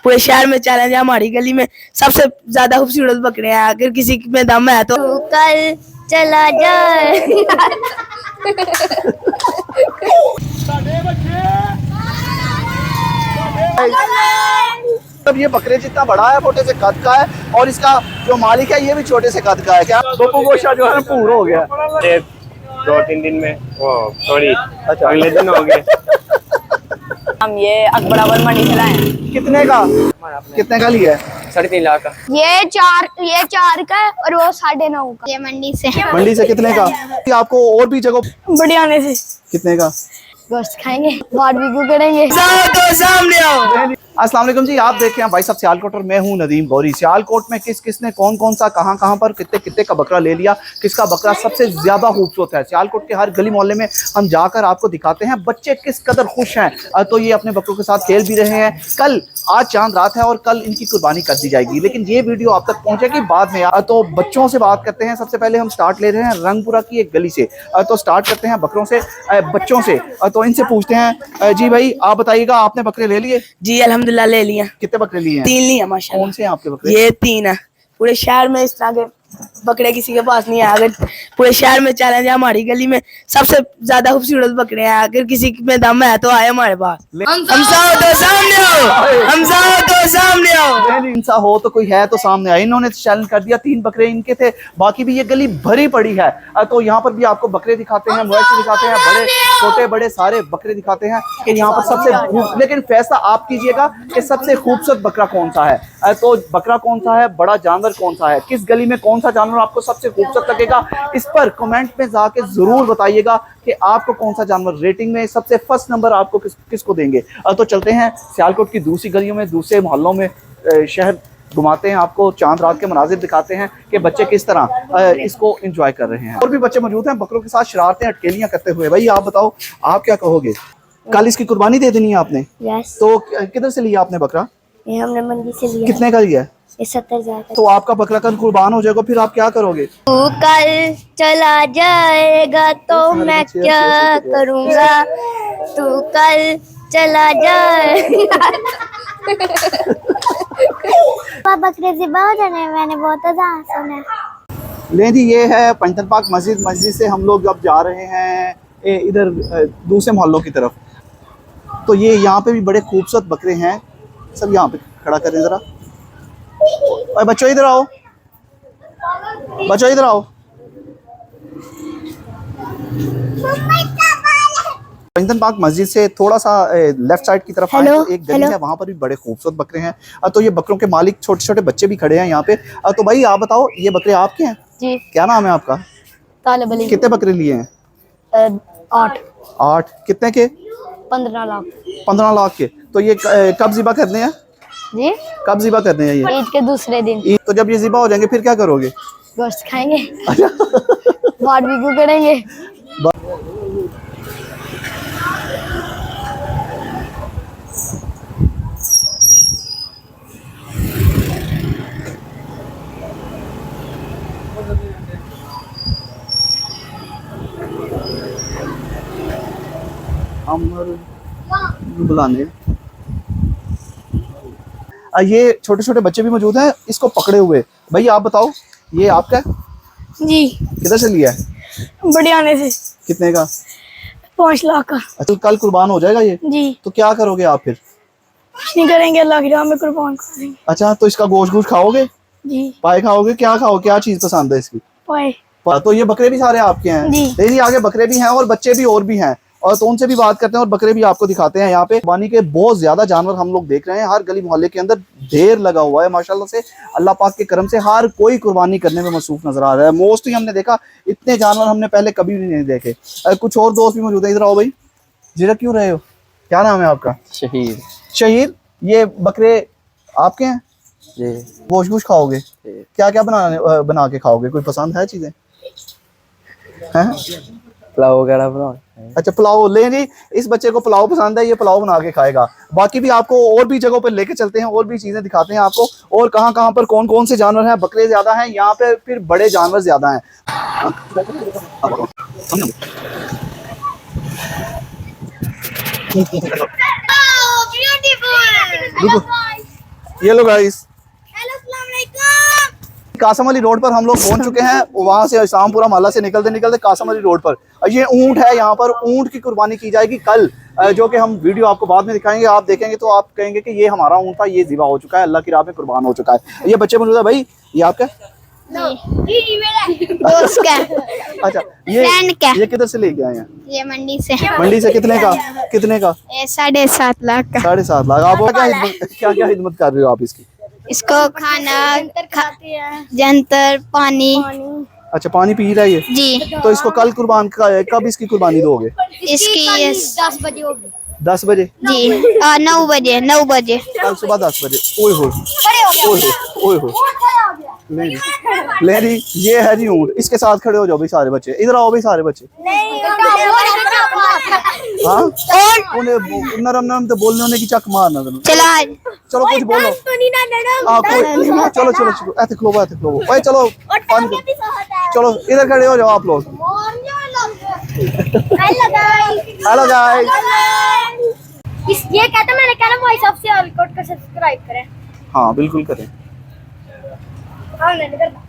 पूरे शहर में चैलेंज है, हमारी गली में सबसे ज्यादा खूबसूरत बकरे हैं, अगर किसी में दम है तो कल चला जाए। अब ये बकरे जितना बड़ा है छोटे से कद का है, और इसका जो मालिक है ये भी छोटे से कद का है। क्या बप्पू गोशा जो है ना पूरा हो गया 2-3 दिन में, सॉरी अच्छा अगले दिन हो गए। हम ये अकबराबाद मंडी से लाए हैं। कितने का लिया है? 3.5 लाख का। ये चार का है और वो 9.5 का। ये मंडी से कितने का? आपको और भी जगह बढ़िया आने से कितने का? गोश्त खाएंगे, बारबेक्यू करेंगे। तो सामने आओ। अस्सलाम वालेकुम जी, आप देख रहे हैं भाई साहब सियालकोट और मैं हूं नदीम गौरी। सियालकोट में किसने कौन सा कहां पर कितने का बकरा ले लिया, किसका बकरा सबसे ज्यादा खूबसूरत है। सियालकोट के हर गली मोहल्ले में हम जाकर आपको दिखाते हैं बच्चे किस कदर खुश हैं। तो ये अपने बकरों के साथ खेल भी रहे हैं। आज चांद रात है और कल इनकी कुर्बानी कर दी जाएगी, लेकिन ये वीडियो आप तक पहुंचेगी बाद में। तो बच्चों से बात करते हैं। सबसे पहले हम स्टार्ट ले रहे हैं रंगपुरा की एक गली से। तो स्टार्ट करते हैं बकरों से, बच्चों से। तो इनसे पूछते हैं, जी भाई आप बताइएगा, आपने बकरे ले लिए? जी अल्हम्दुलिल्लाह ले लिया। कितने बकरे लिए हैं? 3 लिए माशाल्लाह। कौन से हैं आपके बकरे? ये 3 है। पूरे शहर में इस तरह के बकरे किसी के पास नहीं है, अगर पूरे शहर में चैलेंज है, हमारी गली में सबसे ज्यादा खूबसूरत बकरे हैं, अगर किसी में दम है तो आए हमारे पास। हम तो सामने आओ। इंसा हो तो कोई है तो सामने आए। इन्होंने चैलेंज कर दिया, 3 बकरे इनके थे, बाकी भी ये गली भरी पड़ी है। तो यहाँ पर भी आपको बकरे दिखाते हैं, मवेशी दिखाते हैं, बड़े छोटे बड़े सारे बकरे दिखाते हैं कि यहाँ पर सबसे। लेकिन फैसला आप कीजिएगा कि सबसे खूबसूरत बकरा कौन सा है। तो बकरा कौन सा है, बड़ा जानवर कौन सा है, किस गली में कौन सा जानवर आपको सबसे खूबसूरत लगेगा, इस पर कमेंट में जाके जरूर बताइएगा कि आपको कौन सा जानवर रेटिंग में सबसे फर्स्ट नंबर आपको किसको देंगे। तो चलते हैं सियालकोट की दूसरी गलियों में, दूसरे मोहल्लों में, शहर घुमाते हैं, आपको चांद रात के मनाजिर दिखाते हैं कि बच्चे किस तरह इसको एंजॉय कर रहे हैं। और भी बच्चे मौजूद हैं बकरों के साथ शरारतें अटकेलियां करते हुए। भाई आप बताओ, आप क्या कहोगे? कल इसकी कुर्बानी दे देनी है आपने? यस। तो किधर से लिया आपने बकरा? ये हमने मंडी से लिया। कितने का लिया? ये 70,000 का। तो आपका बकरा कल कुर्बान हो जाएगा, फिर आप क्या करोगे? तू कल चला जाएगा तो मैं क्या करूँगा, तू कल चला जाएगा। बकरे ज़िबा हो जाने, मैंने बहुत अज़ान सुना। ले जी, ये है पंचतन पाक मस्जिद से हम लोग अब जा रहे हैं इधर दूसरे मोहल्लों की तरफ। तो ये यहाँ पे भी बड़े खूबसूरत बकरे हैं। सब यहाँ पे खड़ा करें जरा। और बच्चों इधर आओ, बच्चों इधर आओ। पंचतन पाक मस्जिद से थोड़ा सा लेफ्ट साइड की तरफ आए तो एक गली है, वहाँ पर भी बड़े खूबसूरत बकरे हैं। तो ये बकरों के मालिक छोटे छोटे बच्चे भी खड़े हैं यहाँ पे। तो भाई आप बताओ, ये बकरे आपके हैं? जी। क्या नाम है आपका? तालिब अली। कितने बकरे लिए हैं? 8। कितने के? 15 लाख। 15 लाख के। तो ये कब ज़िबा करने हैं? जी, कब ज़िबा करने हैं ये? ईद के दूसरे दिन। तो जब ये ज़िबा हो जाएंगे फिर क्या करोगे? गोश्त खाएंगे, बारबेक्यू करेंगे। बुलाने ये छोटे छोटे बच्चे भी मौजूद हैं इसको पकड़े हुए। भाई आप बताओ, ये आपका है? जी। किधर से लिया है? बढ़िया आने से। कितने का? 5 लाख का। अच्छा, कल कुर्बान हो जाएगा ये? जी। तो क्या करोगे आप फिर? कुछ नहीं करेंगे, अल्लाह की राह में कुर्बान करेंगे। अच्छा, तो इसका गोश्त खाओगे? जी। पाए खाओगे? क्या खाओगे, क्या चीज पसंद है इसकी? पाए। तो ये बकरे भी सारे आपके हैं? जी। नहीं, आगे बकरे भी हैं और बच्चे भी और भी हैं। और तो उनसे भी बात करते हैं और बकरे भी आपको दिखाते हैं। यहाँ पे कुर्बानी के बहुत ज्यादा जानवर हम लोग देख रहे हैं, हर गली मोहल्ले के अंदर ढेर लगा हुआ है माशाल्लाह से। अल्लाह पाक के करम से हर कोई कुर्बानी करने में मसरूफ नजर आ रहा है। मोस्टली हमने देखा, इतने जानवर हमने पहले कभी भी नहीं देखे। कुछ और दोस्त भी मौजूद है, इधर आओ भाई। जीरा क्यों रहे हो? क्या नाम है आपका? शहीद। ये बकरे आपके हैं? गोश्त खाओगे? क्या क्या बना के खाओगे? कोई पसंद है चीजें? पुलाव वगैरह बनाओ। अच्छा, पुलाव। ले जी, इस बच्चे को पुलाव पसंद है, ये पुलाव बना के खाएगा। बाकी भी आपको और भी जगहों पर लेके चलते हैं, और भी चीजें दिखाते हैं आपको, और कहां पर कौन से जानवर हैं। बकरे ज्यादा हैं यहाँ पे, फिर बड़े जानवर ज्यादा हैं। ये लो गाइस, हेलो अस्सलाम वालेकुम। कासम अली रोड पर हम लोग पहुंच चुके हैं। वहां से इस्लामपुरा मोहल्ला से निकलते निकलते कासम अली रोड पर ये ऊंट है। यहाँ पर ऊंट की कुर्बानी की जाएगी कल, जो कि हम वीडियो आपको बाद में दिखाएंगे। आप देखेंगे तो आप कहेंगे कि ये हमारा ऊंट था, ये ज़िबा हो चुका है, अल्लाह की राह में कुर्बान हो चुका है। ये बच्चे मौजूद है भाई, ये आपका? जी मेरा दोस्त का। अच्छा, फ्रेंड का। ये किधर से लेके आए हैं? ये मंडी से। मंडी से कितने का? कितने का? 7.5 लाख का। 7.5 लाख। आप क्या क्या खिदमत कर रहे हो आप इसकी? इसको खाना जंतर पानी। अच्छा, पानी पी रहा है ये? जी। तो इसको कल कुर्बान कब इसकी कुर्बानी दोगे? इसकी 10 बजे होगी। 10 बजे? जी 9 बजे 9 बजे कल सुबह 10 बजे। ओए होए, ओए होए। ले जी, ये है जी ऊँट। इसके साथ खड़े हो जाओ भाई सारे बच्चे, इधर आओ भाई सारे बच्चे। हाँ, उन्हें नरम नरम तो बोलने होने की चक मारना। चलो कुछ बोलो। चलो चलो चलो, ऐसे खलो ऐसे खलो भाई, चलो चलो इधर खड़े हो जाओ आप लोग। Hello guys. ये कहता मैंने कहा ना वॉइस ऑफ से ऑलकोट को सब्सक्राइब करें। हाँ बिल्कुल करें। हाँ नहीं करता।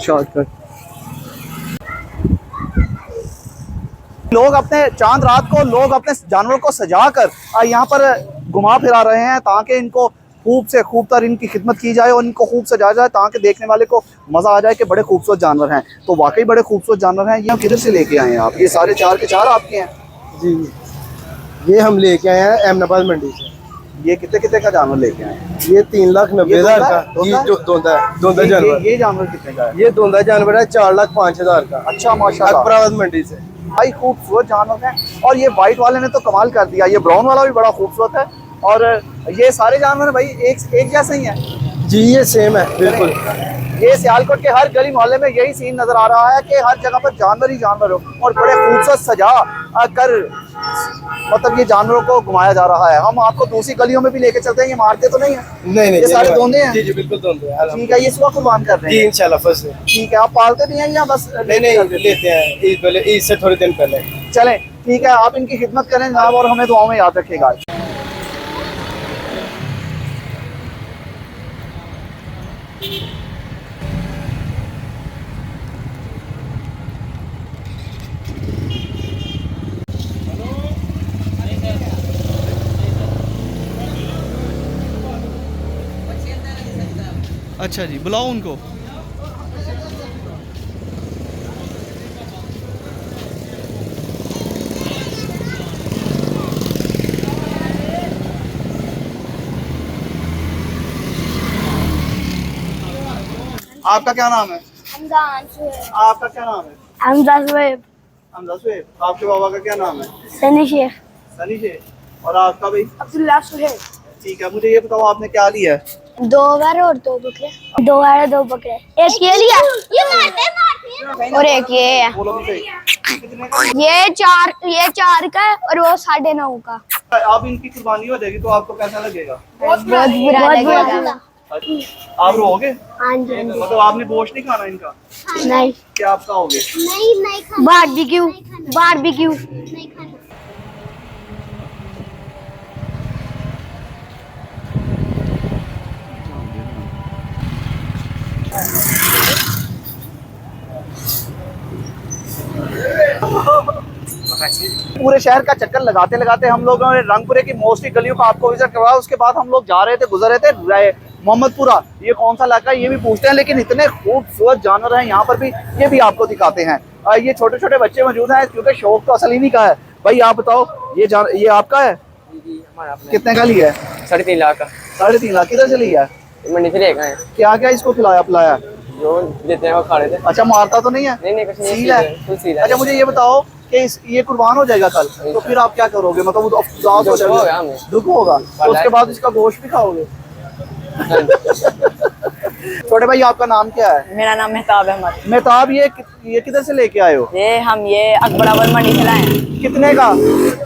शॉर्टकट। लोग अपने चांद रात को लोग अपने जानवरों को सजा कर यहाँ पर घुमा फिरा रहे हैं ताकि इनको खूब से खूब तर इनकी खिदमत की जाए और इनको खूब सजाया जाए ताकि देखने वाले को मज़ा आ जाए कि बड़े खूबसूरत जानवर हैं। तो वाकई बड़े खूबसूरत जानवर हैं। ये किधर से लेके आए हैं आप? ये सारे 4 के 4 आपके हैं? जी, ये हम लेके आए हैं अहमदाबाद मंडी से। ये कितने कितने का जानवर लेके आए हैं? ये 3,90,000 का। दोंदा? ये दोंदा जानवर। ये जानवर कितने का है? ये दोंदा जानवर है 4,05,000 का। अच्छा माशाल्लाह। अकबराबाद मंडी से भाई खूबसूरत जानवर है। और ये वाइट वाले ने तो कमाल कर दिया। ये ब्राउन वाला भी बड़ा खूबसूरत है। और ये सारे जानवर भाई एक जैसे ही हैं? जी, ये सेम है बिल्कुल। ये सियालकोट के हर गली मोहल्ले में यही सीन नजर आ रहा है कि हर जगह पर जानवर ही जानवर हो और बड़े खूबसूरत सजा कर मतलब ये जानवरों को घुमाया जा रहा है। हम आपको दूसरी गलियों में भी लेके चलते हैं। ये मारते तो नहीं है? नहीं ये सारे दोंदे हैं? जी जी बिल्कुल दोंदे हैं। ठीक है, ये सुबह कुर्बान कर रहे जी हैं? इंशाल्लाह फर्स्ट से। ठीक है, आप पालते भी हैं या बस नहीं लेते हैं ईद पहले, ईद से थोड़े दिन पहले। चलें ठीक है, आप इनकी खिदमत करें जनाब और हमें दुआओं में याद रखिएगा। अच्छा जी, बुलाओ उनको। आपका क्या नाम है? आपका क्या नाम है? हमजा सुहेब। हमजा सुहेब। आपके बाबा का क्या नाम है? सनी शेख। सनी शेख। और आपका भाई? अब्दुल्ला सुहेब। ठीक है, मुझे ये बताओ आपने क्या लिया है? 2 गार और 2 बकरे। 2 गार और 2 बकरे। एक ये लिया और एक ये है। बोलो भी सही। कितने का? ये 4 का है और वो 9.5 का। आप इनकी कुर्बानी हो जाएगी तो आपको कैसा लगेगा? बहुत बुरा लगेगा। आप रोगे? हाँ जी मतलब आपने गोश्त नहीं खाना इनका? नहीं। क्या आप खाओगे? नहीं खाना। बारबेक्यू। नहीं खाना। पूरे शहर का चक्कर लगाते लगाते हम लोगों ने रंगपुरे की मोस्टली गलियों को आपको विजिट करवाया। उसके बाद हम लोग जा रहे थे, गुजर रहे थे मोहम्मदपुरा। ये कौन सा इलाका है ये भी पूछते हैं, लेकिन इतने खूबसूरत जानवर हैं यहाँ पर भी, ये भी आपको दिखाते हैं। ये छोटे छोटे बच्चे मौजूद हैं क्योंकि शौक तो असल इन्हीं का है। भाई आप बताओ, ये आपका है? कितने का लिया है? 3.5 लाख का। 3.5 लाख। किधर से लिया है? मंडी से लेकर आए। क्या क्या इसको खिलाया पिलाया? जो देते हैं वो खा रहे थे। अच्छा, मारता तो नहीं है? नहीं कुछ नहीं, सील है? फुल सील है। अच्छा, मुझे ये बताओ कि ये कुर्बान हो जाएगा कल, तो फिर आप क्या करोगे? मतलब वो अफसोस हो जाएगा, दुख होगा, तो उसके बाद इसका गोश्त भी खाओगे? छोटे भाई आपका नाम क्या है? मेरा नाम मेहताब अहमद। मेहताब, ये किधर से लेके आए हो? ये अकबराबाद मंडी से लाए हैं। कितने का?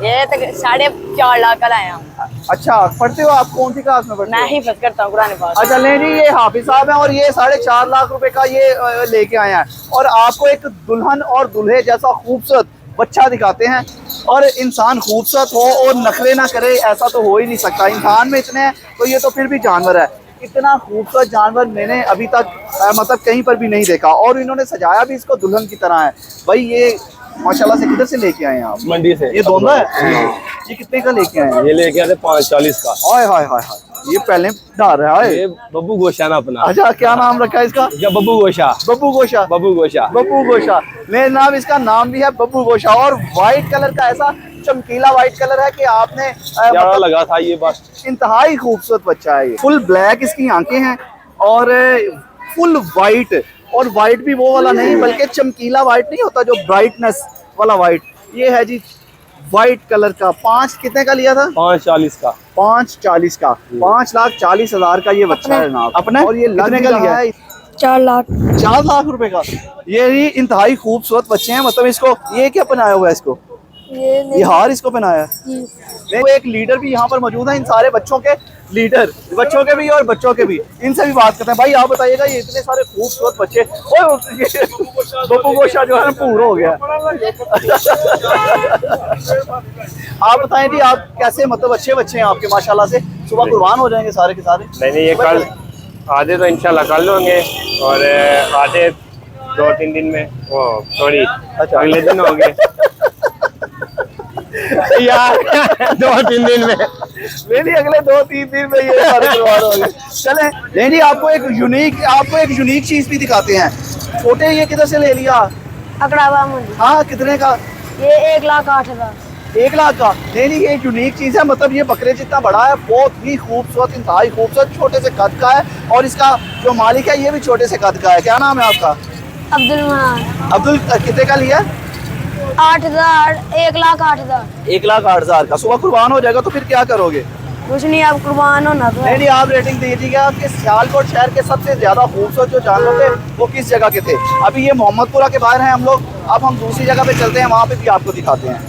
ये तक 4.5 लाख का लाए हैं हम। अच्छा, पढ़ते हो आप? कौन सी क्लास में पढ़ते मैं हो? हिफज करता हूँ कुरान पाक। अच्छा ले जी, ये हाफिज साहब हैं और ये 4.5 लाख रुपए का ये लेके आए हैं और आपको एक दुल्हन और दूल्हे जैसा खूबसूरत बच्चा दिखाते हैं। और इंसान खूबसूरत हो और नखरे ना करे ऐसा तो हो ही नहीं सकता। इंसान में इतने हैं तो ये तो फिर भी जानवर है। इतना खूबसूरत जानवर मैंने अभी तक मतलब कहीं पर भी नहीं देखा और इन्होंने सजाया भी इसको दुल्हन की तरह है। भाई ये माशाल्लाह से किधर से लेके आए हैं आप? मंडी से। ये दोनों है? ये कितने का लेके आए हैं? ये लेके आते 540 का। हाय हाय हाय हाय, ये पहले डाल रहा है। ये बब्बू गोशा ना अपना। अच्छा, क्या नाम रखा है इसका? या बब्बू गोशा। बब्बू गोशा। बब्बू गोशा। बब्बू गोशा, मेरे नाम, इसका नाम भी है बब्बू गोशा। और व्हाइट कलर का ऐसा चमकीला व्हाइट कलर है कि आपने क्या लगा था ये बस। इंतहाई खूबसूरत बच्चा है ये। फुल ब्लैक इसकी आंखें हैं और फुल व्हाइट, और व्हाइट भी वो वाला नहीं बल्कि चमकीला व्हाइट नहीं होता जो ब्राइटनेस वाला व्हाइट। ये है जी व्हाइट कलर का। 5 कितने का लिया था? 540 का। 540 का। 5,40,000 का ये बच्चा है जनाब अपने। और ये लगने का लिया है 4 लाख। 4 लाख रुपए का। ये ही इंतहाई खूबसूरत बच्चे हैं। मतलब इसको ये क्या पहनाया हुआ है? इसको ये हार इसको पहनाया है। वो एक लीडर भी यहाँ पर मौजूद है, इन सारे बच्चों के लीडर, बच्चों के भी और बच्चों के भी। इनसे भी बात करते हैं। भाई आप बताइएगा, ये इतने सारे खूबसूरत बच्चे, बब्बू गोशा जो है ना पूरा हो गया। आप बताएं जी, आप कैसे, मतलब अच्छे बच्चे हैं आपके माशाल्लाह से, सुबह कुर्बान हो जाएंगे सारे के सारे? नहीं, ये कल आधे तो इंशाल्लाह कल होंगे और आधे 2-3 दिन में, वो सॉरी अगले दिन होंगे यार 2-3 दिन में नहीं, अगले 2-3 दिन में ये सारे कुर्बान हो गए। चले नहीं जी, आपको एक यूनिक चीज भी दिखाते हैं। छोटे, ये किधर से ले लिया? अकबराबाद मंडी। हाँ, कितने का? ये 1,08,000। 1 लाख का? नहीं, ये यूनिक चीज है। मतलब ये बकरे जितना बड़ा है, बहुत ही खूबसूरत, इंतहाई खूबसूरत, छोटे से कद का है। और इसका जो मालिक है ये भी छोटे से कद का है। क्या नाम है आपका? अब्दुल मनान। अब्दुल, कितने का लिया? 8,000। 1,08,000। 1,08,000 का। सुबह कुर्बान हो जाएगा तो फिर क्या करोगे? कुछ नहीं, आप कुर्बान होना तो है। नहीं, आप रेटिंग दीजिएगा आपके सियालकोट शहर के सबसे ज्यादा खूबसूरत जो जानवर थे वो किस जगह के थे। अभी ये मोहम्मदपुरा के बाहर हैं हम लोग। अब हम दूसरी जगह पे चलते हैं, वहाँ पे भी आपको दिखाते हैं।